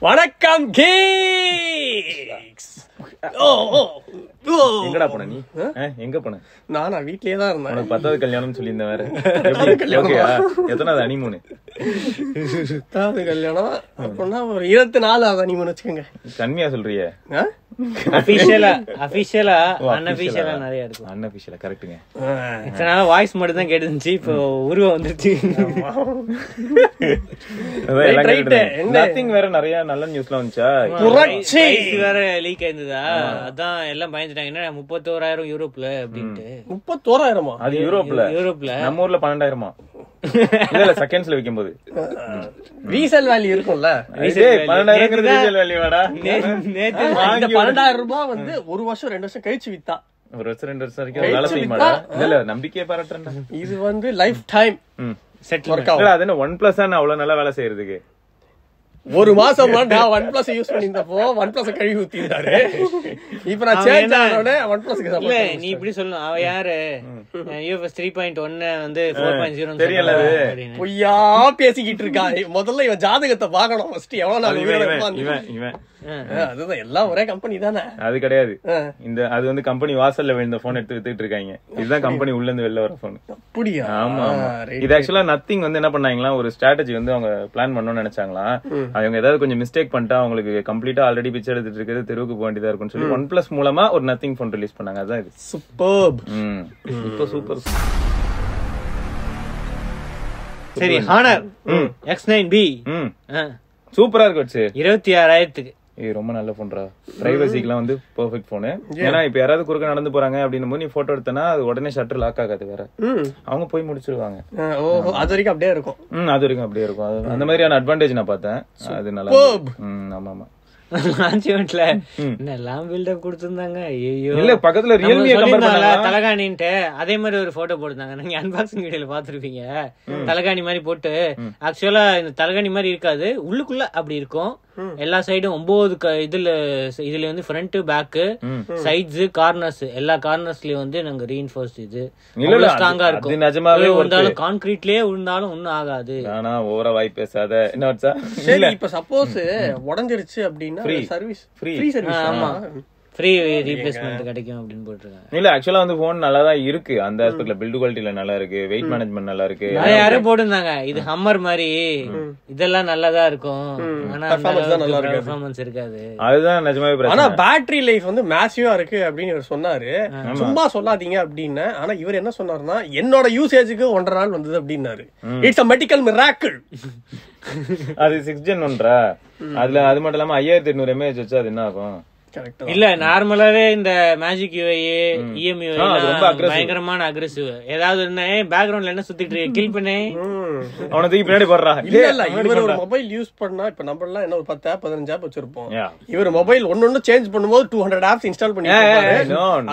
வணக்கம் கீக்ஸ். எங்கடா போன நீ? எங்க போன? நானா வீட்லயே தான் இருந்தேன். உனக்கு 10வது கல்யாணம் சொல்லியிருந்தேன் வேற. எத்தனாவது ஹனிமூன்? 10வது கல்யாணம் அப்படின்னா ஒரு 24வது ஹனிமூன் வச்சுக்கோங்க. கம்மியா சொல்றியே? அபிஷியலா அன்அபிஷியலா நிறைய இருக்கும். அன்அபிஷியலா கரெக்ட்டுங்க. இத்தனை நாள் வாய்ஸ் மட்டும் தான் கேட்டுச்சு, இப்போ உருவம் வந்துருச்சு. நத்திங் வேற நிறைய நல்ல நியூஸ்லாம் வந்துச்சா? புரட்சி வேற லீக் ஆயிருந்ததா, அதான் எல்லாம் பயந்துட்டாங்க. என்ன 31,000 யூரோப்ல அப்படின்ட்டு. 31,000? அது யூரோப்ல. நம்ம ஊர்ல 12,000. இல்ல செகண்ட்ஸ்ல விக்கும் போது ரீசேல் வேல்யூ இருக்கும்ல. 12,000 ரீசேல் வேல்யூ வாடா. நேத்து 12,000 ரூபாய் வந்து ஒரு வருஷம் 2 வருஷம் கழிச்சு வித்தா. ஒரு வருஷம் 2 வருஷம் வரைக்கும் வேலை செய்யுமாடா? இல்ல நம்பிக்கையை பாராட்டுறேன். இது வந்து லைஃப் டைம் செட் ஒர்க் ஆகும். அது என்ன OnePlus ஆன அவ்வளவு நல்லா வேலை செய்யறதுக்கு? ஒரு மாசம் நான் OnePlus யூஸ் பண்ணிருந்தப்போ OnePlus கழுவி ஊத்திட்டாரு. இப்ப நான் சேஞ்ச் ஆனோனே OnePlus இல்ல நீ இப்படி சொல்லணும். அவ யாரு UFS 3.1 வந்து 4.0 தெரியல. பொய்யா பேசிக்கிட்டு இருக்கா. முதல்ல இவன் ஜாதகத்தை பாக்கணும் ஃபர்ஸ்ட். எவ்வளவு நாள் இவன் அதுதான் எல்லாம் ஒரே கம்பெனி தானே. அது கிடையாது. அது வந்து கம்பெனி வாசல்ல விழுந்த போன் எடுத்து வித்துட்டு இருக்காங்க. இதுதான் கம்பெனி உள்ள இருந்து வெளில வர போன். அப்படியா? ஆமா. இது ஆக்சுவலா நத்திங் வந்து என்ன பண்ணாங்களா, ஒரு ஸ்ட்ராட்டஜி வந்து அவங்க பிளான் பண்ணணும்னு நினைச்சாங்களா. அவங்க ஏதாவது கொஞ்சம் மிஸ்டேக் பண்ணிட்டா அவங்களுக்கு கம்ப்ளீட்டா ஆல்ரெடி பிச்சை எடுத்துட்டு இருக்கிறது தெருவுக்கு போக வேண்டியதா இருக்கும்னு சொல்லி OnePlus மூலமா ஒரு நத்திங் போன் ரிலீஸ் பண்ணாங்க. அதான் இது. சூப்பர். சூப்பர். சரி, ஹானர் X9B சூப்பரா இருக்கு. 26,000. இது ரொம்ப நல்ல போன்ரா. பிரைவசிக்குலாம் வந்து பெர்ஃபெக்ட் போனு. ஏன்னா இப்ப யாராவது குறுக்க நடந்து போறாங்க அப்படின்னும் போது நீ போட்டோ எடுத்தனா அது உடனே ஷட்டர் லாக் ஆகாது. வேற அவங்க போய் முடிச்சிருவாங்க. அது வரைக்கும் அப்படியே இருக்கும். அது வரைக்கும் அப்படியே இருக்கும். அந்த மாதிரியான அட்வான்டேஜ் நான் பார்த்தேன். அது நல்லா. ஆமா ஆமா. லான்ச்மென்ட்ல என்னெல்லாம் பில்டப் கொடுத்திருந்தாங்க. ஐயோ இல்ல பக்கத்துல ரியல்மி கம்பேர் பண்ணால தலகாணின்ட்டு அதே மாதிரி ஒரு போட்டோ போட்டுருந்தாங்க. நீங்க அன்பாக்சிங் வீடியோல பாத்துருப்பீங்க. தலகாணி மாதிரி போட்டு ஆக்சுவலா இந்த தலகாணி மாதிரி இருக்காது, உள்ளுக்குள்ள அப்படி இருக்கும். எல்லா சைடும் 9 இதுல வந்து ஃப்ரண்ட் பேக் சைட்ஸ் கார்னர்ஸ் எல்லா கார்னர்ஸ்லயும் வந்து நாங்க ரீஇன்ஃபோர்ஸ் இது ஸ்ட்ராங்கா இருக்கும். நிஜமாவே விழுந்தாலும் கான்கிரீட்லயே விழுந்தாலும் ஒண்ணும் ஆகாது. ஆனா ஓவரா வாய் பேசாத. என்ன வச்சா சரி, இப்ப சப்போஸ் உடைஞ்சிருச்சு அப்படின்னா சர்வீஸ் ஃப்ரீ சர்வீஸ். ஆமா, ஃப்ரீ ரீப்ளேஸ்மென்ட் கிடைக்கும் அப்படின்னு போட்டுருக்காங்க. இல்ல ஆக்சுவலா வந்து போன் நல்லா தான் இருக்கு. அந்த ஆஸ்பெக்ட்ல பில்ட் குவாலிட்டில நல்லா இருக்கு, வெயிட் மேனேஜ்மெண்ட் நல்லா இருக்கு. யாரும் போட்டுருந்தாங்க இது ஹம்மர் மாதிரி இதெல்லாம் நல்லாதான் இருக்கும், ஆனா பெர்ஃபார்மன்ஸ் இருக்காது. அதுதான் நிஜமாவே பிரச்சனை. ஆனா பேட்டரி லைஃப் வந்து மேசிவா இருக்கு அப்படின்னு இவர் சொன்னாரு. சும்மா சொல்லாதீங்க அப்படின்னு. ஆனா இவர் என்ன சொன்னாருன்னா என்னோட யூசேஜுக்கு 1.5 நாள் வந்தது அப்படின்னாரு. It's a medical miracle. அது 6 Gen 1 அதுல அது மட்டும் இல்லாம 5800 mAh வச்சா அது என்ன ஆகும்? இல்ல நார்மலாவே இந்த மேஜிக் யூஐ EMUI பயங்கரமான அக்ரெசிவ். ஏதாவது பேக்ரவுண்ட்ல என்ன சுத்திட்டு இருக்கு கில் பண்ணே அவனை தூக்கி பின்னாடி போடுறா. இல்ல இவர் ஒரு மொபைல் யூஸ் பண்ணா இப்ப நம்ம எல்லாம் என்ன ஒரு 10 ஆப் 15 ஆப் வச்சிருப்போம். இவர் மொபைல் ஒன்னொன்னு சேஞ்ச் பண்ணும்போது 200 ஆப்ஸ் இன்ஸ்டால் பண்ணி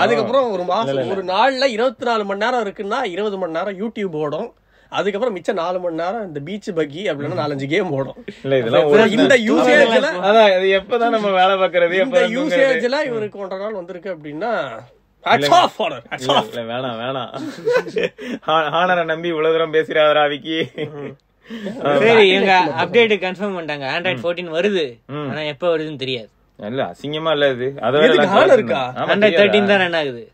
அதுக்கப்புறம் ஒரு மாசம் ஒரு நாள்ல 24 மணி நேரம் இருக்குன்னா 20 மணி நேரம் யூடியூப் ஓடும். அதுக்கப்புறம் மிச்சம் 4 மணி நேரம் இந்த பீச் பக்கி அப்படின்னா 4-5 கேம் ஓடும். இல்ல இதெல்லாம் இந்த யூசேஜ்ல அதான் இது எப்பதான் நம்ம வேலை பார்க்கறது. இந்த யூசேஜ்ல இவருக்கு 1.5 நாள் வந்திருக்கு அப்படின்னா வேணாம். ஹானரை நம்பி இவ்வளவு தூரம் பேசுறாரா விக்கி? சரி, இவங்க அப்டேட் கன்ஃபார்ம் பண்ணிட்டாங்க. Android 14 வருது, ஆனா எப்ப வருதுன்னு தெரியாது. இல்ல அசிங்கமா இல்ல இது. அதெல்லாம் இருக்கா? Android 13 தான் ரன் ஆகுது.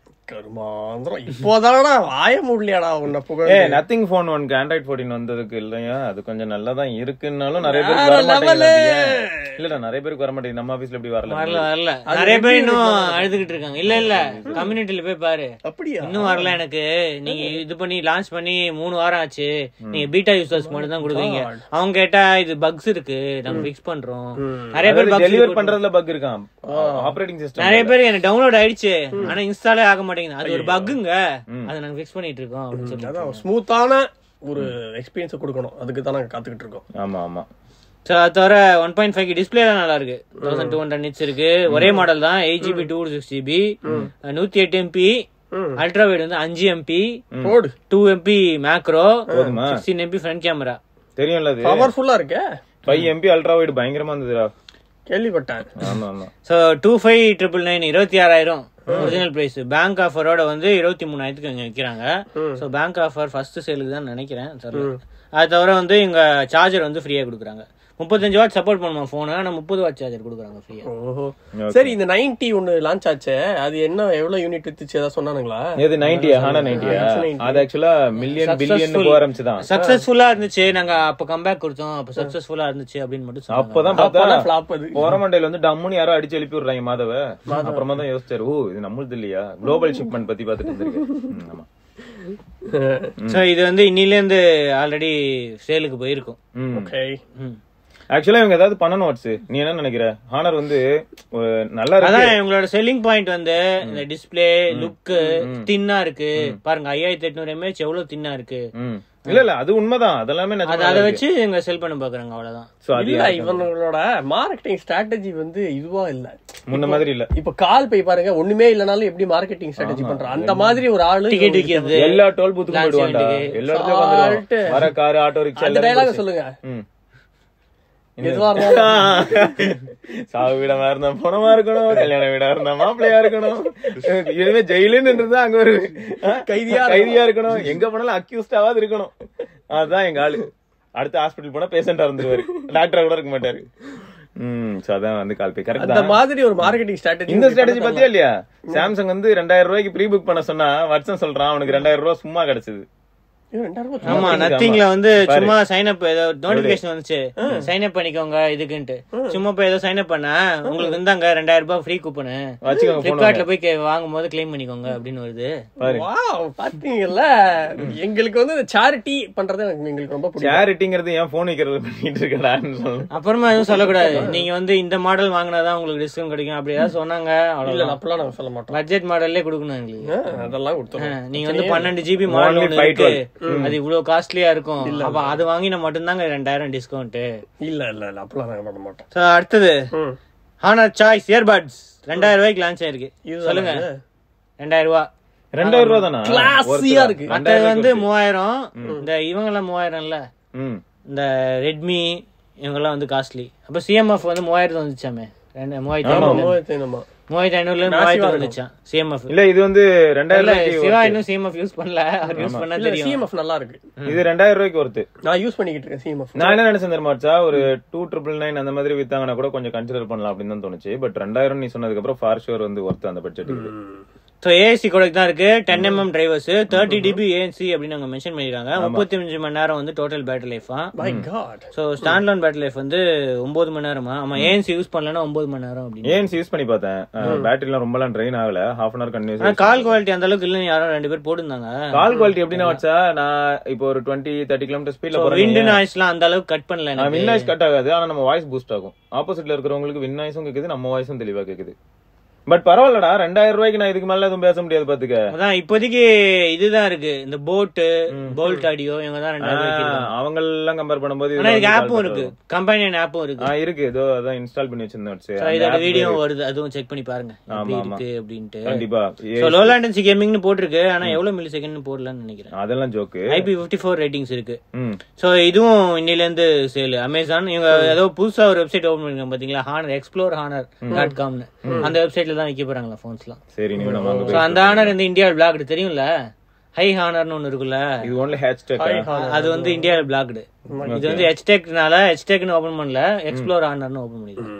இப்போதானா வாய முடியலடா உன்ன புகழ். நத்திங் போன் 1 Android 14 வந்ததுக்கு இல்லையா, அது கொஞ்சம் நல்லாதான் இருக்குன்னாலும் நிறைய பேருக்கு வர மாட்டேங்குது. இல்லடா நிறைய பேருக்கு வர மாட்டேங்குது. நம்ம ஆபீஸ்ல எப்படி வரல நிறைய பேர் இன்னும் அழுதுகிட்டு இருக்காங்க. இல்ல கம்யூனிட்டில போய் பாரு. அப்படியா? இன்னும் வரல. எனக்கு நீங்க இது பண்ணி லான்ச் பண்ணி 3 வாரம் ஆச்சு, நீங்க பீட்டா யூசர்ஸ் மட்டும் தான் கொடுக்குறீங்க. அவங்க கேட்டா இது பக்ஸ் இருக்கு நாங்க ஃபிக்ஸ் பண்றோம். நிறைய பேர் டெலிவர் பண்றதுல பக் இருக்கான். ஆபரேட்டிங் சிஸ்டம் நிறைய பேர் எனக்கு டவுன்லோட் ஆயிடுச்சு ஆனா இன்ஸ்டாலே ஆக மாட்டேங்குது. அது ஒரு பக்குங்க, அதை நாங்க ஃபிக்ஸ் பண்ணிட்டு இருக்கோம் அப்படின்னு சொல்லி அதான் ஸ்மூத்தான ஒரு எக்ஸ்பீரியன்ஸ் கொடுக்கணும். அதுக்கு தான் நாங்க காத்துக்கிட்டு இருக்கோம். ஆமா. அது தவிர 1.5 டிஸ்பிளே தான் நல்லா இருக்கு. 1200 nits இருக்கு. ஒரே மாடல் தான். 8GB 256GB 108MP ultra wide வந்து 5MP 2MP macro 16MP front camera. தெரியும்ல அது பவர்ஃபுல்லா இருக்கு. 5MP அல்ட்ரா வைட் பயங்கரமா இருந்ததுடா, கேள்விப்பட்டேன். ஆமா. So 25,999 26,000 original price. பேங்க் ஆஃபரோட வந்து 23,000க்கு இங்க விற்கிறாங்க. சோ பேங்க் ஆஃபர் ஃபர்ஸ்ட் சேலுக்கு தான் நினைக்கிறேன். அது தவிர வந்து இங்க சார்ஜர் வந்து ஃப்ரீயா கொடுக்குறாங்க. 35 வாட் சப்போர்ட் பண்ணுமா போன், ஆனா 30 வாட் சார்ஜர் கொடுக்குறாங்க ஃப்ரீயா. ஓஹோ சரி. இந்த 90 ஒன்னு லான்ச் ஆச்சு, அது என்ன எவ்வளவு யூனிட் வித்துச்சு ஏதாவது சொன்னானுங்களா? இது 90 ஹானா 90 அது ஆக்சுவலா மில்லியன் பில்லியன் போக ஆரம்பிச்சுதான். சக்சஸ்ஃபுல்லா இருந்துச்சு, நாங்க அப்ப கம்பேக் கொடுத்தோம், அப்ப சக்சஸ்ஃபுல்லா இருந்துச்சு அப்படின்னு மட்டும் சொன்னாங்க. அப்பதான் பார்த்தா ஃபிளாப். அது கோரமண்டையில வந்து டம்முன்னு யாரோ அடிச்சு எழுப்பி விடுறாங்க மாதவ. அப்புறமா தான் யோசிச்சாரு, ஓ இது நம்மளுது இல்லையா, குளோபல் ஷிப்மெண்ட் பத்தி பாத்துட்டு இருந்திருக்கு. ஆமா. சோ இது வந்து இன்னில இருந்து ஆல்ரெடி சேலுக்கு போயிருக்கும். ஓகே. ஆக்சுவலா இவங்க ஏதாவது பண்ணணும் வாட்ஸ், நீ என்ன நினைக்கிற? ஹானர் வந்து நல்லா இருக்கு. அதான் இவங்களோட செல்லிங் பாயிண்ட் வந்து இந்த டிஸ்பிளே லுக் தின்னா இருக்கு பாருங்க. 5800 mAh எவ்வளவு தின்னா இருக்கு. இல்ல அது உண்மைதான், அதெல்லாமே அதை வச்சு இவங்க செல் பண்ண பாக்குறாங்க, அவ்வளவுதான். இல்ல இவங்களோட மார்க்கெட்டிங் ஸ்ட்ராட்டஜி வந்து இதுவா இல்ல, முன்ன மாதிரி இல்ல. இப்ப கால் போய் பாருங்க, ஒண்ணுமே இல்லனாலும் எப்படி மார்க்கெட்டிங் ஸ்ட்ராட்டஜி பண்றான் அந்த மாதிரி ஒரு ஆளு டிக்கெட் விக்கிறது, எல்லா டோல் பூத்துக்கும் போயிடுவான்டா, எல்லா இடத்துலயும் வந்துருவான். வர கார் ஆட்டோ ரிக்ஷா அந்த டயலாக் சொல்லுங்க. எதுவா இருந்தாலும் சாவு வீடமா இருந்தா பணமா இருக்கணும், கல்யாண வீடா இருந்தா மாப்பிள்ளையா இருக்கணும், இனிமே ஜெயிலுன்னு இருந்தா அங்க ஒரு கைதியா இருக்கணும், எங்க போனாலும் அக்யூஸ்டாவது இருக்கணும். அதுதான் எங்க ஆளு. அடுத்த ஹாஸ்பிட்டல் போனா பேஷண்டா இருந்துருவாரு, டாக்டரா கூட இருக்க மாட்டாரு. அதான் வந்து கால் பே கரெக்ட். அந்த மாதிரி ஒரு மார்க்கெட்டிங் ஸ்ட்ராட்டஜி. இந்த ஸ்ட்ராட்டஜி பத்தியா இல்லையா? சாம்சங் வந்து 2000 ரூபாய்க்கு ப்ரீ புக் பண்ண சொன்னா வாட்சன் சொல்றான் அவனுக்கு 2000 ரூபாய் சும்மா கிடைச்சது. ஆமா நத்திங்ல வந்து சும்மா சைன் அப் ஏதோ நோட்டிபிகேஷன் வந்துச்சு, சைன் அப் பண்ணிக்கோங்க இதுக்குன்ட்டு. சும்மா போய் ஏதோ சைன் அப் பண்ண உங்களுக்கு இருந்தாங்க 2000 ரூபாய் ஃப்ரீ கூப்பன், பிளிப்கார்ட்ல போய் வாங்கும் போது கிளைம் பண்ணிக்கோங்க அப்படின்னு வருது. பாத்தீங்கல்ல, எங்களுக்கு வந்து சேரிட்டி பண்றது எங்களுக்கு ரொம்ப பிடிக்கும். சேரிட்டிங்கிறது ஏன் போன் வைக்கிறது பண்ணிட்டு இருக்கடான்னு சொல்லணும். அப்புறமா எதுவும் சொல்லக்கூடாது, நீங்க வந்து இந்த மாடல் வாங்கினாதான் உங்களுக்கு டிஸ்கவுண்ட் கிடைக்கும் அப்படி ஏதாவது சொன்னாங்க. அப்பெல்லாம் நாங்க சொல்ல மாட்டோம், பட்ஜெட் மாடல்லே கொடுக்கணும் எங்களுக்கு. அதெல்லாம் கொடுத்தோம். நீங்க வந்து 12 GB மாடல் இருக்கு, அது இவ்வளவு காஸ்ட்லியா இருக்கும், அப்ப அது வாங்கினா மட்டும்தாங்க 2000 டிஸ்கவுண்ட். இல்ல இல்ல இல்ல அப்பலாம் நாங்க பண்ண மாட்டோம். அடுத்தது ஹானர் சாய்ஸ் இயர்பட்ஸ் 2000 ரூபாய்க்கு லான்ச் ஆயிருக்கு. சொல்லுங்க 2000 ரூபாய். 2000 ரூபாய் தானா? கிளாஸியா இருக்கு. மற்றது வந்து 3000. இந்த இவங்க எல்லாம் 3000 இல்ல, இந்த ரெட்மி இவங்க எல்லாம் வந்து காஸ்ட்லி. அப்ப சிஎம்எஃப் வந்து 3000 வந்துச்சாமே, 3500 வந்துச்சாம் சிஎம்எஃப். இல்ல இது வந்து 2000 சிவா இன்னும் சிஎம்எஃப் யூஸ் பண்ணல, அவர் யூஸ் பண்ணா தெரியும். சிஎம்எஃப் நல்லா இருக்கு, இது 2000 ரூபாய்க்கு ஒருத்து. நான் யூஸ் பண்ணிக்கிட்டு இருக்கேன் சிஎம்எஃப். நான் என்ன நினைச்சேன் தெரியுமாச்சா, ஒரு 2999 அந்த மாதிரி வித்தாங்கன்னா கூட கொஞ்சம் கன்சிடர் பண்ணலாம் அப்படின்னு தான் தோணுச்சு. பட் 2000 நீ சொன்னதுக்கு அப்புறம் ஃபார் ஷூர் வந்து ஒர்த் அந்த பட்ஜெட்டுக்கு. சோ ஏசி கூட தான் இருக்கு, 10mm டிரைவர்ஸ், 30 dB ANC அப்படின்னு அவங்க மென்ஷன் பண்ணிருக்காங்க. 35 மணி நேரம் வந்து total battery life. My God. So standalone battery life வந்து 9 மணி நேரமா. ஆமா ANC யூஸ் பண்ணலனா 9 மணி நேரம் அப்படி. ANC யூஸ் பண்ணி பார்த்தேன், பேட்டரி எல்லாம் ரொம்பலாம் ட்ரெயின் ஆகல, half an hour கண்டினியூஸா. கால் குவாலிட்டி அந்த அளவுக்கு இல்லன்னு யாரோ 2 பேர் போட்டுருந்தாங்க. கால் குவாலிட்டி எப்படின்னா வச்சா, நான் இப்போ ஒரு 20-30 km ஸ்பீட்ல போறேன், விண்ட் நாய்ஸ்லாம் அந்த அளவுக்கு கட் பண்ணல. நான் விண்ட் நாய்ஸ் கட் ஆகாது, ஆனா நம்ம வாய்ஸ் பூஸ்ட் ஆகும். ஆப்போசிட்ல இருக்கிறவங்களுக்கு விண்ட் நாய்ஸும் கேக்குது, நம்ம வாய்ஸும் தெளிவா கேக்குது. பட் பரவாயில்லடா, 2000 ரூபாய்க்கு நான் இதுக்கு மேல எதுவும் பேச முடியாது பாத்துக்க. அதான் இப்போதைக்கு இதுதான் இருக்கு, இந்த போல்ட் ஆடியோ இவங்க தான் 2000 ரூபாய்க்கு. அவங்க எல்லாம் கம்பேர் பண்ணும்போது இதுக்கு ஆப்பும் இருக்கு, கம்பெனியன் ஆப்பும் இருக்கு. இருக்கு, ஏதோ அதான் இன்ஸ்டால் பண்ணி வச்சிருந்தேன். இதோட வீடியோ வருது, அதுவும் செக் பண்ணி பாருங்க எப்படி இருக்கு அப்படினு. கண்டிப்பா லோ லேட்டன்சி கேமிங்னு போட்டுருக்கு, ஆனா எவ்வளவு மில்லி செகண்ட் போடலன்னு நினைக்கிறேன். அதெல்லாம் ஜோக்கு. IP54 ரேட்டிங்ஸ் இருக்கு. சோ இதுவும் இன்னில இருந்து சேல். அமேசான் இவங்க ஏதோ புதுசா ஒரு வெப்சைட் ஓபன் பண்ணிருக்காங்க பாத்தீங்களா, ஹானர் explorehonor.com. அந்த வெப்சைட்ல தான் வைக்க போறாங்களா போன்ஸ்லாம். சரி நீ நம்ம சோ அந்த ஹானர் இந்த இந்தியா பிளாக்டு தெரியும்ல, ஹை ஹானர்னு ஒன்னு இருக்குல்ல, இது ஒன்லி ஹேஷ்டேக். அது வந்து இந்தியா பிளாக்டு. இது வந்து ஹேஷ்டேக்னால ஹேஷ்டேக்னு ஓபன் பண்ணல, எக்ஸ்ப்ளோர் ஹானர்னு ஓபன் பண்ணிருக்காங்க.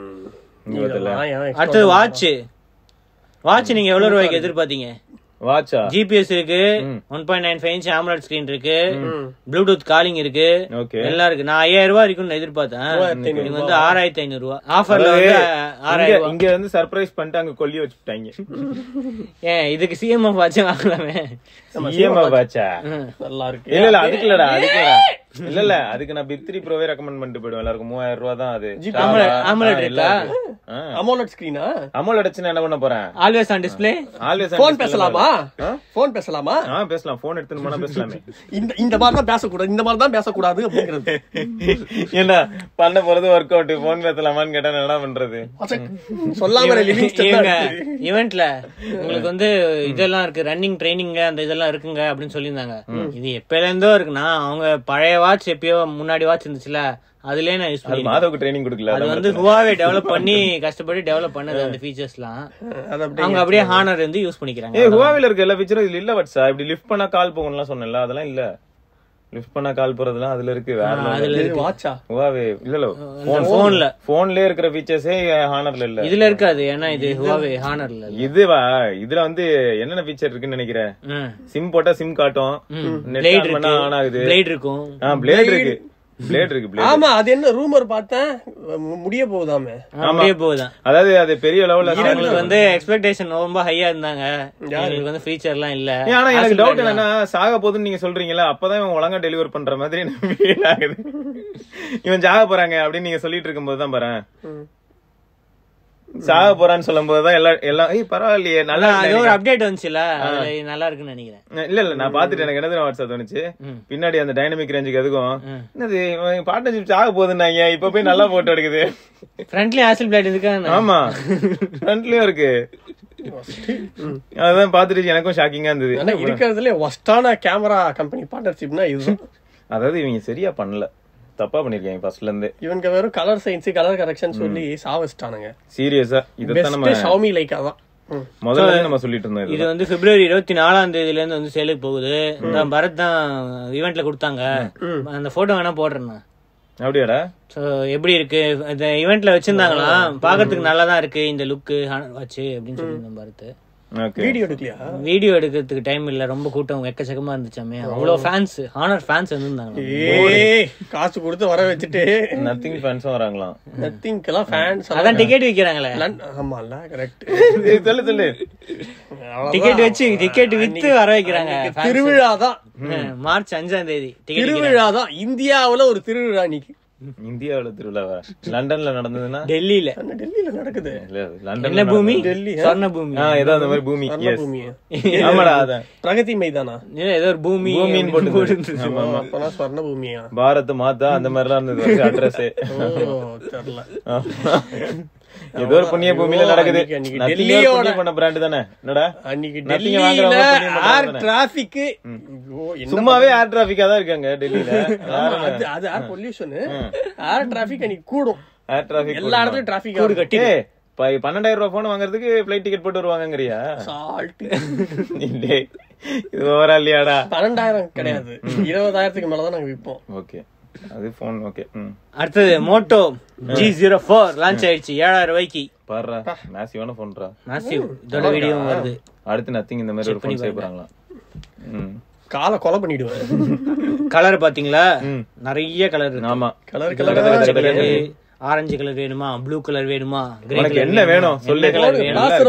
அடுத்து வாட்ச் நீங்க எவ்வளவு ரூபாய்க்கு எதிர்பார்த்தீங்க? வாட்சா ஜிபிஎஸ் இருக்கு, 1.95 இன்ச் AMOLED ஸ்கிரீன் இருக்கு, ப்ளூடூத் காலிங் இருக்கு, எல்லாம் இருக்கு. நான் 5000 ரூபாய் இருக்குன்னு எதிர்பார்த்தேன், நீங்க வந்து 6500 ரூபாய் ஆஃபர்ல வந்து 6000. இங்க வந்து சர்ப்ரைஸ் பண்ணிட்டு அங்க கொல்லி வச்சுட்டாங்க. ஏன் இதுக்கு சிஎம்எஃப் வாட்ச் வாங்கலாமே? சிஎம்எஃப் வாட்சா நல்லா இருக்கு. இல்ல அதுக்கு இல்லடா, இல்ல அதுக்கு நான் பிக் 3 ப்ரோவே ரெக்கமெண்ட் பண்ணிட்டு போயிடுவேன். எல்லாருக்கும் 3000 ரூபாய் தான் அது. AMOLED இருக்கா? AMOLED ஸ்கிரீனா? AMOLED அடிச்சு என்ன பண்ண போறேன்? Always on display. Always phone பேசலாமா? போன் பேசலாமா? பேசலாம். போன் எடுத்துட்டு போனா பேசலாமே. இந்த மாதிரி தான் பேசக்கூடாது, இந்த மாதிரி தான் பேசக்கூடாது அப்படிங்கிறது. என்ன பண்ண போறது ஒர்க் அவுட், போன் பேசலாமான்னு கேட்டா என்ன பண்றது? சொல்லாம ஈவென்ட்ல உங்களுக்கு வந்து இதெல்லாம் இருக்கு, ரன்னிங் ட்ரைனிங் அந்த இதெல்லாம் இருக்குங்க அப்படின்னு சொல்லியிருந்தாங்க. இது எப்பல இருந்தோ இருக்குன்னா, அவங்க பழைய வாட்ச் எப்பயோ முன்னாடி வாட்ச் இருந்துச்சுல, அதுலயே நான் யூஸ் பண்ணி மாதவுக்கு ட்ரைனிங் கொடுக்கல. அது வந்து Huawei டெவலப் பண்ணி கஷ்டப்பட்டு டெவலப் பண்ணது அந்த ஃபீச்சர்ஸ்லாம். அவங்க அப்படியே ஹானர் வந்து யூஸ் பண்ணிக்கிறாங்க. Huaweiல இருக்க எல்லா ஃபீச்சரும் இதுல இல்ல. வாட்ஸா இப்படி லிஃப்ட் பண்ணா கால் போகும்லாம் சொன்னேன்ல, அதெல்லாம் இல்ல. லிஃப்ட் பண்ணா கால் போறதுலாம் அதுல இருக்கு. அதுல இருக்கு. வாட்சா Huawei இல்ல போன்ல இருக்கிற ஃபீச்சர்ஸே ஹானர்ல இல்ல. இதுல இருக்காது, ஏன்னா இது Huawei ஹானர்ல. இதுவா இதுல வந்து என்னென்ன ஃபீச்சர் இருக்குன்னு நினைக்கிறேன். சிம் போட்டா சிம் காட்டும், நெட் ஆன் பண்ணா ஆன் ஆகுது, பிளேட் இருக்கும். பிளேட் இருக்கு, பிளேட் இருக்கு. ஆமா, அது என்ன ரூமர் பார்த்தேன் முடிய போகுதாமே. முடிய போகுதான். அதாவது அது பெரிய லெவல்ல அவங்களுக்கு வந்து எக்ஸ்பெக்டேஷன் ரொம்ப ஹையா இருந்தாங்க. அவங்களுக்கு வந்து ஃபீச்சர் எல்லாம் இல்ல. ஆனா எனக்கு டவுட் என்னன்னா, சாக போகுதுன்னு நீங்க சொல்றீங்களா, அப்பதான் இவன் ஒழுங்கா டெலிவர் பண்ற மாதிரி ஃபீல் ஆகுது. இவன் சாக போறாங்க அப்படின்னு நீங்க சொல்லிட்டு இருக்கும்போது தான் பாரு, சாக போறான்னு சொல்லும் போதுதான் எல்லாம் பரவாயில்லையே நல்லா ஒரு அப்டேட் வந்துச்சுல, நல்லா இருக்குன்னு நினைக்கிறேன். இல்ல நான் பாத்துட்டு எனக்கு என்ன வாட்ஸ்அப் தோணுச்சு, பின்னாடி அந்த டைனமிக் ரேஞ்சுக்கு எதுக்கும் என்னது பார்ட்னர்ஷிப் சாக போகுதுன்னாங்க, இப்ப போய் நல்லா போட்டோ எடுக்குது. ஃப்ரண்ட்லயும் ஆசில் பிளேட் இருக்கு. ஆமா, ஃப்ரண்ட்லயும் இருக்கு. அதான் பாத்துட்டு எனக்கும் ஷாக்கிங்கா இருந்தது. ஆனா இருக்கிறதுல ஒஸ்டான கேமரா கம்பெனி பார்ட்னர்ஷிப்னா இதுதான். அதாவது இவங்க சரியா பண்ணல, தப்பா பண்ணிருக்காங்க ஃபர்ஸ்ட்ல இருந்து. இவங்க வெறும் கலர் சயின்ஸ் கலர் கரெக்ஷன் சொல்லி சாவச்சிட்டானுங்க சீரியஸா. இதுதான் நம்ம Xiaomi லைக்கா தான் முதல்ல நம்ம சொல்லிட்டு இருந்தோம். இது வந்து பிப்ரவரி 24 இருந்து வந்து சேலுக்கு போகுது. பரத் தான் ஈவென்ட்ல கொடுத்தாங்க. அந்த போட்டோ வேணா போடுறேன். அப்படியாடா? எப்படி இருக்கு இந்த ஈவென்ட்ல வச்சிருந்தாங்களாம், பாக்கிறதுக்கு நல்லாதான் இருக்கு இந்த லுக்கு வாட்ச் அப்படின்னு சொல்லி பரத். வீடியோ எடுக்கலையா? வீடியோ எடுக்கிறதுக்கு டைம் இல்ல, ரொம்ப கூட்டம் எக்கச்சக்கமா இருந்துச்சாமே. அவ்வளவு ஃபேன்ஸ், ஹானர் ஃபேன்ஸ் வந்திருந்தாங்க. காசு கொடுத்து வர வச்சுட்டு நத்திங் ஃபேன்ஸும் வராங்களாம். நத்திங்க்கெல்லாம் ஃபேன்ஸ் அதான் டிக்கெட் விக்கிறாங்களே. ஆமால, கரெக்ட். சொல்லு டிக்கெட் வச்சு டிக்கெட் வித்து வர வைக்கிறாங்க. திருவிழா தான். மார்ச் 5 திருவிழா தான். இந்தியாவுல ஒரு திருவிழா இன்னைக்கு. இந்தியாவுல திருவிழாவா? லண்டன்ல நடந்ததுன்னா டெல்லியில நடக்குது. என்ன பூமி? சொர்ண பூமி. ஏதோ அந்த மாதிரி பூமி. ஆமாடா, அதான் பிரகதி மைதானா ஏதோ ஒரு பூமி போட்டு சொர்ண பூமியா, பாரத் மாதா அந்த மாதிரி எல்லாம் இருந்தது அட்ரஸ். தெரியல, ஏதோ ஒரு புண்ணிய பூமியில நடக்குது. டெல்லியோட பண்ண பிராண்ட் தானே. என்னடா அன்னைக்கு டெல்லியில ஏர் டிராபிக், சும்மாவே ஏர் டிராபிக்கா தான் இருக்காங்க டெல்லியில. அது ஏர் பொல்யூஷன். ஏர் டிராபிக் அன்னைக்கு கூடும். ஏர் டிராபிக் எல்லா இடத்துலயும் டிராபிக் கூடு கட்டி 12,000 ரூபாய் போன் வாங்குறதுக்கு பிளைட் டிக்கெட் போட்டு வருவாங்கங்கறியா? இது ஓவரா இல்லையாடா? 12,000 கிடையாது, 20,000க்கு மேலதான் நாங்க விற்போம். ஓகே, அது போன். ஓகே. அடுத்தது மோட்டோ G04 லான்ச் ஆயிடுச்சு 7,000 ரூபாய்க்கு. பாருடா, மேசிவான போன்டா. மேசிவ். இதோட வீடியோ வருது. அடுத்து நத்திங் இந்த மாதிரி ஒரு போன் சேவ் பண்றாங்களா? கால கொலை பண்ணிடுவேன். கலர் பாத்தீங்களா? நிறைய கலர் இருக்கு. ஆமா, கலர் ஆரஞ்சு கலர் வேணுமா, ப்ளூ கலர் வேணுமா, கிரே கலர் என்ன வேணும் சொல்லு.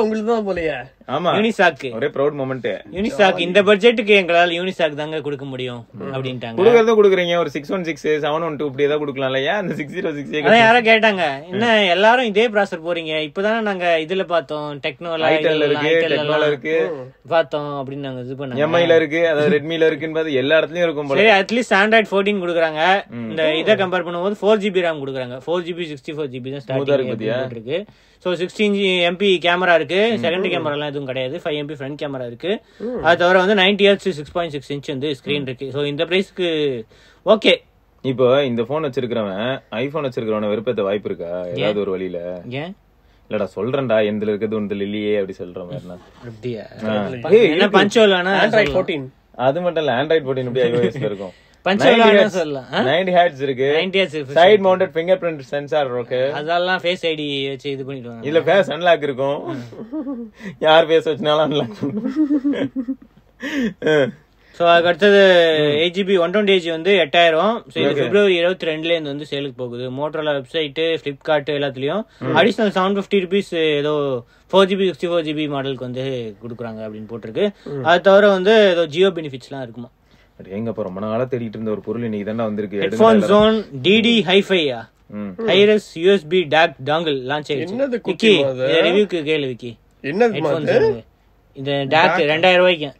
உங்களுக்கு தான் போலையே. ஆமா, யூனிசாக் ஒரே ப்ரவுட் மொமெண்ட். யூனிசாக் இந்த பட்ஜெட்டுக்கு எங்களால யூனிசாக் தாங்க கொடுக்க முடியும் அப்படின்ட்டாங்க. குடுக்கறத குடுக்குறீங்க, ஒரு 616 712 இப்படி ஏதாவது குடுக்கலாம்ல, ஏன் அந்த 606? அதான் யாரோ கேட்டாங்க, என்ன எல்லாரும் இதே ப்ராசர் போறீங்க, இப்பதானே நாங்க இதுல பார்த்தோம், டெக்னோல இருக்கு பார்த்தோம் அப்படின்னு நாங்க இது பண்ணோம். எம்ஐல இருக்கு, அதாவது ரெட்மில இருக்குன்னு எல்லா இடத்துலயும் இருக்கும் போல. சரி, அட்லீஸ்ட் Android 14 கொடுக்குறாங்க. இந்த இதை கம்பேர் பண்ணும்போது 4GB RAM கொடுக்குறாங்க. 4GB 64GB தான் ஸ்டார்டிங் இருக்கு. சோ 16 MP கேமரா இருக்கு, செகண்டரி கேமரா எல்லாம் எதுவும் கிடையாது. 5 MP ஃப்ரண்ட் கேமரா இருக்கு. அது தவிர வந்து 90Hz 6.6 இன்ச் வந்து ஸ்கிரீன் இருக்கு. சோ இந்த பிரைஸ்க்கு ஓகே. இப்போ இந்த போன் வச்சிருக்கிறவன் ஐபோன் வச்சிருக்கிறவன வெறுப்பேத்த வாய்ப்பு இருக்கா ஏதாவது ஒரு வழியில? ஏன் இல்லடா சொல்றேன்டா, எந்தல இருக்குது ஒன்றுல இல்லையே அப்படி சொல்ற மாதிரி. அப்படியா? என்ன பஞ்சோலானா Android 14? அது மட்டும் இல்ல, Android 14 எப்படி iOS ல இருக்கும். 90 Hz இருக்கு, side mounted finger print sensor இருக்கு. அதெல்லாம் ஃபேஸ் ஐடி வச்சு இது பண்ணிடுவாங்க. இல்ல ஃபேஸ் அன்லாக் இருக்கும், யார் ஃபேஸ் வச்சனாலும் அன்லாக். சோ அதுக்கு அடுத்தது 8GB 128GB வந்து 8,000. சோ இது பிப்ரவரி 22 இருந்து வந்து சேலுக்கு போகுது. மோட்டோரோலா வெப்சைட், பிளிப்கார்ட் எல்லாத்துலயும் அடிஷனல் 750 rupees ஏதோ 4GB 64GB மாடலுக்கு வந்து குடுக்குறாங்க அப்படின்னு போட்டிருக்கு. அது தவிர வந்து ஏதோ ஜியோ பெனிஃபிட்ஸ் எல்லாம் இருக்குமா. எங்க போறோம், ரொம்ப நாளா தேடிட்டு இருந்த ஒரு பொருள் இன்னைக்கு தானே வந்திருக்கு. Headphone zone DD Hi-Fi hi res USB DAC dongle launch ஆயிடுச்சு. என்னது விக்கி ரிவ்யூக்கு கேளு விக்கி. என்னது இந்த DAC 2,000 ரூபாய்க்கு.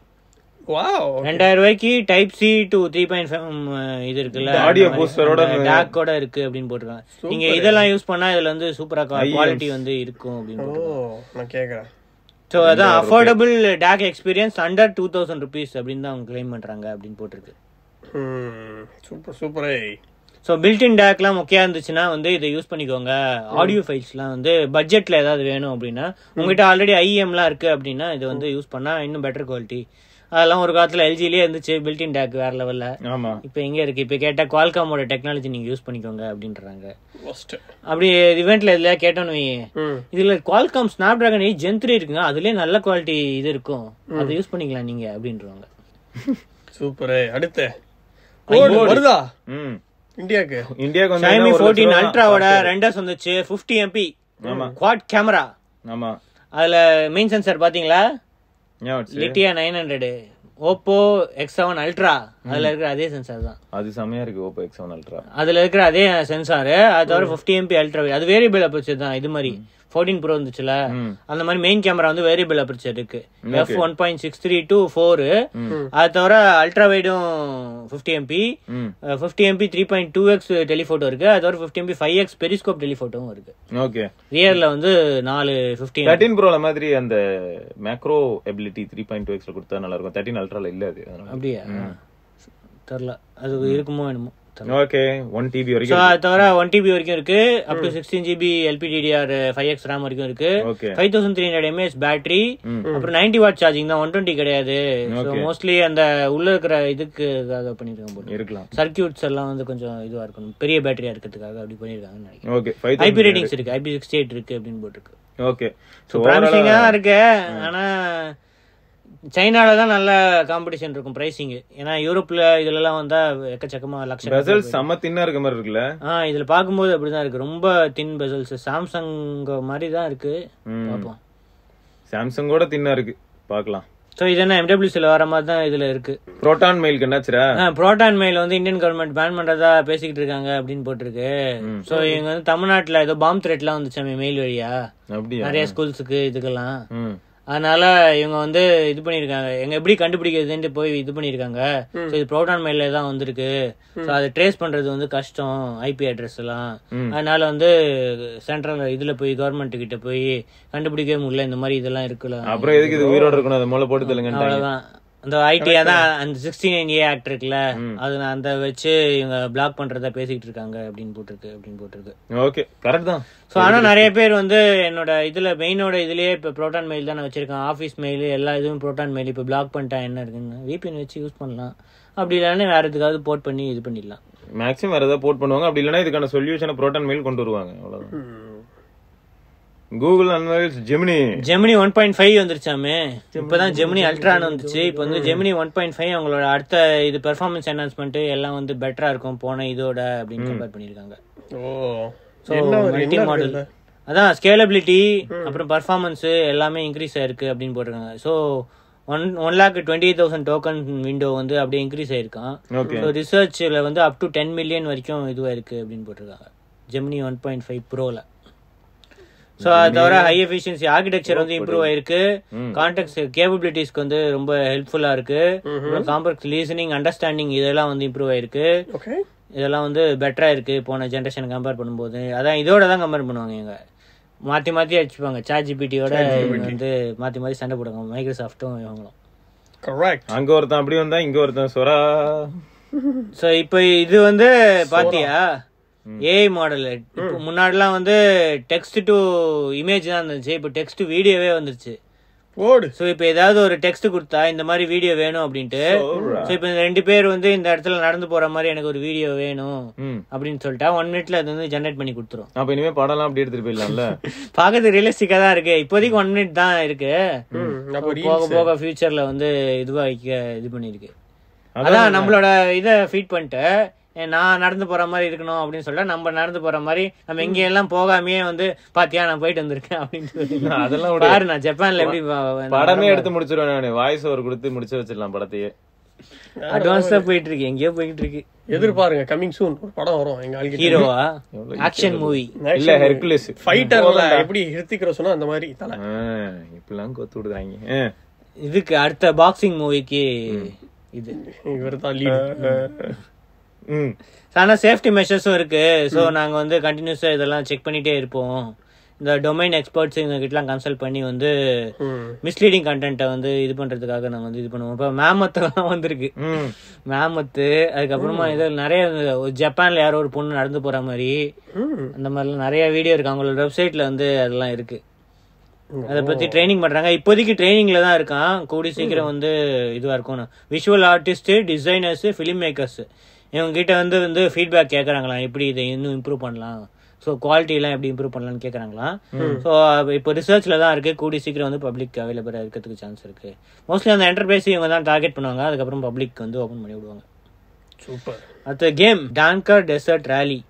வாவ், 2,000 ரூபாய்க்கு டைப் C to 3.5 இது இருக்குல்ல, ஆடியோ பூஸ்டரோட DAC ஓட இருக்கு அப்படின்னு போட்டுருக்காங்க. நீங்க இதெல்லாம் யூஸ் பண்ணா இதுல வந்து சூப்பரா குவாலிட்டி வந்து இருக்கும் அப்படின்னு போட்டுருக்காங்க. நான் கேக்குறேன். சோ அதான் affordable DAC experience under 2,000 rupees அப்படின்னு தான் அவங்க கிளைம் பண்றாங்க அப்படின்னு போட்டிருக்கு. சூப்பர் சூப்பரே. ஸோ பில்டின் டேக்லாம் முக்கியம் இருந்துச்சுன்னா வந்து இதை யூஸ் பண்ணிக்கோங்க. ஆடியோ ஃபைல்ஸ்லாம் வந்து பட்ஜெட்ல ஏதாவது வேணும் அப்படின்னா, உங்ககிட்ட ஆல்ரெடி IEMலாம் இருக்கு அப்படின்னா இதை வந்து யூஸ் பண்ணா இன்னும் பெட்டர் குவாலிட்டி அதெல்லாம் ஒரு காலத்துல எல்ஜிலேயே இருந்துச்சு, பில்டின் டேக் வேற லெவல்ல. ஆமா, இப்ப எங்க இருக்கு? இப்ப கேட்டா குவால்காமோட டெக்னாலஜி நீங்க யூஸ் பண்ணிக்கோங்க அப்படின்றாங்க. அப்படி இவெண்ட்ல இதுல கேட்டோன்னு இதுல குவால்காம் ஸ்னாப் டிராகன் 8 Gen 3 இருக்குங்க, அதுலயே நல்ல குவாலிட்டி இது இருக்கும், அதை யூஸ் பண்ணிக்கலாம் நீங்க அப்படின்றாங்க. சூப்பர். அடுத்து வருதா இந்தியாக்கு வந்து Xiaomi 14 அல்ட்ராவோட ரெண்டர்ஸ் வந்துச்சு, 50 MP குவாட் கேமரா. ஆமா, அதுல மெயின் சென்சார் பாத்தீங்களா, லிட்டியா 900. ஓப்போ X7 அல்ட்ரா அதுல இருக்கிற அதே சென்சார் தான். அது செமையா இருக்கு. ஓப்போ X7 அல்ட்ரா அதுல இருக்கிற அதே சென்சார். அது தவிர 50 MP அல்ட்ரா, அது வேரியபிள் அபர்ச்சர் தான். இது மாதிரி 14 Pro இருந்துச்சுல, அந்த மாதிரி மெயின் கேமரா வந்து வேரியபிள் அபர்ச்சர் இருக்கு. f1.63 to 4. அது தவிர அல்ட்ரா வைடும் 50 MP, 50 MP 3.2x டெலிபோட்டோ இருக்கு. அது தவிர 50 MP 5x பெரிஸ்கோப் டெலிபோட்டோவும் இருக்கு. ஓகே, ரியர்ல வந்து 4 50 13 Proல மாதிரி அந்த மேக்ரோ எபிலிட்டி 3.2x ல கொடுத்தா நல்லா இருக்கும். 13 அல்ட்ரால இல்ல அது. அப்படியே தெரியல, அது இருக்குமோ என்னமோ. ஓகே, 1 TB வரைக்கும். அது தவிர 1 TB வரைக்கும் இருக்கு. Up to 16 GB LPDDR 5x RAM வரைக்கும் இருக்கு. 5300 mAh பேட்டரி. அப்புறம் 90 வாட் சார்ஜிங் தான், 120 கிடையாது. சோ மோஸ்ட்லி அந்த உள்ள இருக்கிற இதுக்காக பண்ணிருக்காங்க போல இருக்கலாம். சர்க்யூட்ஸ் எல்லாம் வந்து கொஞ்சம் இதுவா இருக்கணும், பெரிய பேட்டரியா இருக்கிறதுக்காக அப்படி பண்ணிருக்காங்கன்னு நினைக்கிறேன். ஓகே, IP ரேட்டிங்ஸ் இருக்கு, IP68 இருக்கு அப்படின்னு போட்டுருக்கு. ஓகே, சோ பிராமிசிங்கா இருக்கு. ஆனா சைனால தான் நல்ல காம்படிஷன் இருக்கும் பிரைசிங். ஏன்னா யூரோப்ல இதுல எல்லாம் வந்தா எக்கச்சக்கமா லட்சம். பெசல்ஸ் செம்ம தின்னா இருக்க மாதிரி இருக்குல்ல. இதுல பாக்கும்போது அப்படிதான் இருக்கு, ரொம்ப தின் பெசல்ஸ். சாம்சங் மாதிரி தான் இருக்கு. பாப்போம், சாம்சங்கோட தின்னா இருக்கு, பாக்கலாம். சோ இது என்ன MWCல வர மாதிரி தான் இதுல இருக்கு. புரோட்டான் மெயிலுக்கு என்னாச்சுரா? புரோட்டான் மெயில் வந்து இந்தியன் கவர்மெண்ட் பேன் பண்றதா பேசிக்கிட்டு இருக்காங்க அப்படின்னு போட்டிருக்கு. சோ இவங்க வந்து தமிழ்நாட்டுல ஏதோ பாம் த்ரெட் எல்லாம் வந்துச்சு மெயில் வழியா, நிறைய ஸ்கூல்ஸுக்கு இதுக்கெல்லாம். அதனால இவங்க வந்து இது பண்ணிருக்காங்க, எங்க எப்படி கண்டுபிடிக்கிறதுன்னு போய் இது பண்ணிருக்காங்க. இது புரோட்டான் மெயில தான் வந்திருக்கு. அதை ட்ரேஸ் பண்றது வந்து கஷ்டம், IP அட்ரஸ் எல்லாம். அதனால வந்து சென்ட்ரல் இதுல போய் கவர்மெண்ட் கிட்ட போய் கண்டுபிடிக்கவே முடியல, இந்த மாதிரி இதெல்லாம் இருக்குல்ல. அப்புறம் எதுக்கு இது உயிரோட இருக்கணும், அதை மூளை போட்டு தெலுங்கு. அவ்வளவுதான். அந்த ஐடியா தான் அந்த 69A ஆக்ட் இருக்குல்ல, அது அந்த வச்சு இவங்க பிளாக் பண்றதா பேசிட்டு இருக்காங்க அப்படின்னு போட்டிருக்கு. ஓகே, கரெக்ட் தான். சோ ஆனா நிறைய பேர் வந்து என்னோட இதுல மெயினோட இதுலயே இப்ப புரோட்டான் மெயில் தான் வச்சிருக்கேன். ஆபீஸ் மெயில் எல்லா இதுவும் புரோட்டான் மெயில். இப்ப பிளாக் பண்ணிட்டா என்ன இருக்குன்னு VPN வச்சு யூஸ் பண்ணலாம். அப்படி இல்லைன்னா வேற எதுக்காவது போர்ட் பண்ணி இது பண்ணிடலாம். மேக்ஸிமம் வேற ஏதாவது போர்ட் பண்ணுவாங்க. அப்படி இல்லைன்னா இதுக்கான புரோட்டான் மெயில் கொண்டு வருவாங்க, அவ்வளவுதான். கூகுள் அன்வைல்ஸ் ஜெமினி 1.5 வந்துருச்சாமே. இப்பதான் ஜெமினி அல்ட்ரான்னு வந்துச்சு. இப்ப வந்து ஜெமினி 1.5 அவங்களோட அடுத்த இது பெர்ஃபார்மன்ஸ் என்ஹான்ஸ்மெண்ட் எல்லாம் வந்து பெட்டரா இருக்கும் போன இதோட அப்படின்னு கம்பேர் பண்ணிருக்காங்க. மல்டி மாடல் அதான் ஸ்கேலபிலிட்டி அப்புறம் பெர்ஃபார்மன்ஸ் எல்லாமே இன்க்ரீஸ் ஆயிருக்கு அப்படின்னு போட்டிருக்காங்க. ஸோ 1,20,000 டோக்கன் விண்டோ வந்து அப்படியே இன்க்ரீஸ் ஆயிருக்கான். ரிசர்ச்ல வந்து அப் டு 10 மில்லியன் வரைக்கும் இதுவா இருக்கு அப்படின்னு போட்டிருக்காங்க ஜெமினி 1.5 ப்ரோல. சோ அது தவிர ஹை எஃபிஷியன்சி ஆர்கிடெக்சர் வந்து இம்ப்ரூவ் ஆயிருக்கு. கான்டெக்ஸ்ட் கேப்பபிலிட்டிஸ்க்கு வந்து ரொம்ப ஹெல்ப்ஃபுல்லா இருக்கு. காம்ப்ளெக்ஸ் லீசனிங் அண்டர்ஸ்டாண்டிங் இதெல்லாம் வந்து இம்ப்ரூவ் ஆயிருக்கு. இதெல்லாம் வந்து பெட்டரா இருக்கு போன ஜெனரேஷன் கம்பேர் பண்ணும்போது. அதான் இதோட தான் கம்பேர் பண்ணுவாங்க. இவங்க மாத்தி அடிச்சுப்பாங்க. ChatGPT-யோட வந்து மாத்தி சண்டை போடுவாங்க மைக்ரோசாஃப்டும் இவங்களும். கரெக்ட். அங்க ஒருத்தன் அப்படி வந்தா இங்க ஒருத்தன் சொரா. சோ இப்போ இது வந்து பாத்தியா AI மாடல். முன்னாடிலாம் வந்து டெக்ஸ்ட் டு இமேஜ் தான் இருந்துச்சு. இப்போ டெக்ஸ்ட் வீடியோவே வந்துருச்சு. சோ இப்ப ஏதாவது ஒரு டெக்ஸ்ட் கொடுத்தா இந்த மாதிரி வீடியோ வேணும் அப்படின்ட்டு, சோ இப்ப 2 பேர் வந்து இந்த இடத்துல நடந்து போற மாதிரி எனக்கு ஒரு வீடியோ வேணும் அப்படின்னு சொல்லிட்டா 1 மினிட்ல அது வந்து ஜெனரேட் பண்ணி கொடுத்துரும். அப்ப இனிமே படம்லாம் அப்படி எடுத்துட்டு போயிடலாம்ல. பாக்கிறது ரியலிஸ்டிக்கா தான் இருக்கு. இப்போதைக்கு 1 மினிட் தான் இருக்கு. போக போக ஃபியூச்சர்ல வந்து இதுவா இது பண்ணிருக்கு. அதான் நம்மளோட இதை ஃபீட் பண்ணிட்டு நான் நடந்து போற மாதிரி இருக்கணும் அப்படின்னு சொல்லிட்டு நம்ம நடந்து போற மாதிரி நம்ம எங்க எல்லாம் போகாமே வந்து பாத்தியா நான் போயிட்டு வந்திருக்கேன் அப்படின்னு சொல்லி அதெல்லாம் பாரு. நான் ஜப்பான்ல எப்படி படமே எடுத்து முடிச்சிருவேன். நான் வாய்ஸ் ஓவர் கொடுத்து முடிச்சு வச்சிடலாம் படத்தையே. அட்வான்ஸ்டா போயிட்டு இருக்கு, எங்கேயோ போயிட்டு இருக்கு. எதிர்பாருங்க, கமிங் சூன் ஒரு படம் வரும். எங்க ஆளுக்கு ஹீரோவா ஆக்ஷன் மூவி இல்ல ஹெர்குலஸ் ஃபைட்டர்ல எப்படி ஹிருத்திக் ரோஷன் அந்த மாதிரி தல இப்பெல்லாம் கொத்து விடுறாங்க. இதுக்கு அடுத்த பாக்ஸிங் மூவிக்கு இது இவர்தான் லீட். ஆனா சேஃப்டி மெஷர்ஸும் இருக்கு. சோ நாங்க வந்து கண்டினியூஸா இதெல்லாம் செக் பண்ணிட்டே இருப்போம். இந்த டொமைன் எக்ஸ்பர்ட்ஸ் கிட்டலாம் கன்சல்ட் பண்ணி வந்து மிஸ்லீடிங் கண்டென்ட்டை வந்து இது பண்றதுக்காக நாங்க வந்து இது பண்ணுவோம். இப்ப மேமத்தெல்லாம் வந்திருக்கு. மேமத்து அதுக்கப்புறமா இது நிறைய ஜப்பான்ல யாரோ ஒரு பொண்ணு நடந்து போற மாதிரி அந்த மாதிரிலாம் நிறைய வீடியோ இருக்கு. அவங்களோட வெப்சைட்ல வந்து அதெல்லாம் இருக்கு. அதை பத்தி ட்ரைனிங் பண்றாங்க. இப்போதைக்கு ட்ரைனிங்ல தான் இருக்கான். கூடி சீக்கிரம் வந்து இதுவா இருக்கும். Visual artist, designers, film makers இவங்க கிட்ட வந்து ஃபீட்பேக் கேட்கறாங்களாம், எப்படி இதை இன்னும் இம்ப்ரூவ் பண்ணலாம், ஸோ குவாலிட்டி எல்லாம் எப்படி இம்ப்ரூவ் பண்ணலாம்னு கேட்கறாங்களாம். ஸோ இப்போ ரிசர்ச்ல தான் இருக்கு. கூடி சீக்கிரம் வந்து பப்ளிக் அவைலபிளா இருக்கிறதுக்கு சான்ஸ் இருக்கு. மோஸ்ட்லி அந்த என்டர்பிரைஸ் இவங்க தான் டார்கெட் பண்ணுவாங்க. அதுக்கப்புறம் பப்ளிக் வந்து ஓபன் பண்ணி விடுவாங்க. சூப்பர். அடுத்த கேம் டான்கர் டெசர்ட் ராலி.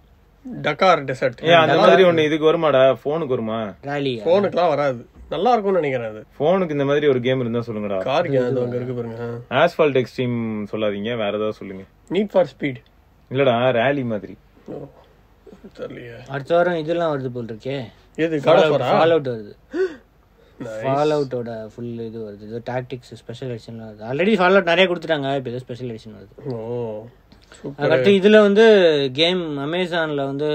டக்கார் டெசர்ட் அந்த மாதிரி ஒண்ணு இதுக்கு வருமாடா? போனுக்கு வருமா? ராலி போனுக்குலாம் வராது. நல்லா இருக்கும்னு நினைக்கிறேன். அது போனுக்கு இந்த மாதிரி ஒரு கேம் இருந்தா சொல்லுங்கடா. காருக்கு அது அங்க இருக்கு பாருங்க. ஆஸ்பால்ட் எக்ஸ்ட்ரீம் சொல்லாதீங்க, வேற ஏதாவது சொல்லுங்க. நீட் ஃபார் ஸ்பீட் இல்லடா, ராலி மாதிரி. தெரியலையே. அடுத்த வாரம் இதெல்லாம் வருது போல் இருக்கே. எது காட் ஆஃப் வாரா? ஃபால் அவுட் வருது. ஃபால் அவுட்டோட ஃபுல் இது வருது. இது டாக்டிக்ஸ் ஸ்பெஷல் எடிஷன்லாம் வருது. ஆல்ரெடி ஃபால் அவுட் நிறைய கொடுத்துட்டாங்க. இப்போ ஏதோ ஸ்பெஷல் எடிஷன் வருது. ஓ அடுத்து இதுல வந்து கேம் அமேசான்ல வந்து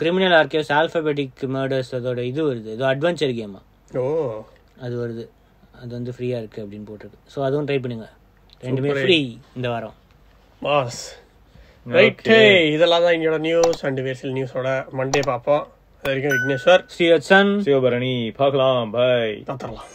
கிரிமினல் ஆர்கைவ்ஸ் ஆல்பபெட்டிக் மர்டர்ஸ் அதோட இது வருது. இது அட்வென்ச்சர் கேமா. ஓ அது வருது. அது வந்து ஃப்ரீயா இருக்கு அப்படின்னு போட்டிருக்கு. ஸோ அதுவும் ட்ரை பண்ணுங்க. ரெண்டுமே ஃப்ரீ இந்த வாரம். Mass right. இதெல்லாம் தான் என்னோட நியூஸ் அண்ட் வேர்சல் நியூஸோட மண்டே பார்ப்போம். அது வரைக்கும் விக்னேஸ்வர், ஸ்ரீவத்சன், சிவபரணி பார்க்கலாம். பாய். பார்த்துடலாம்.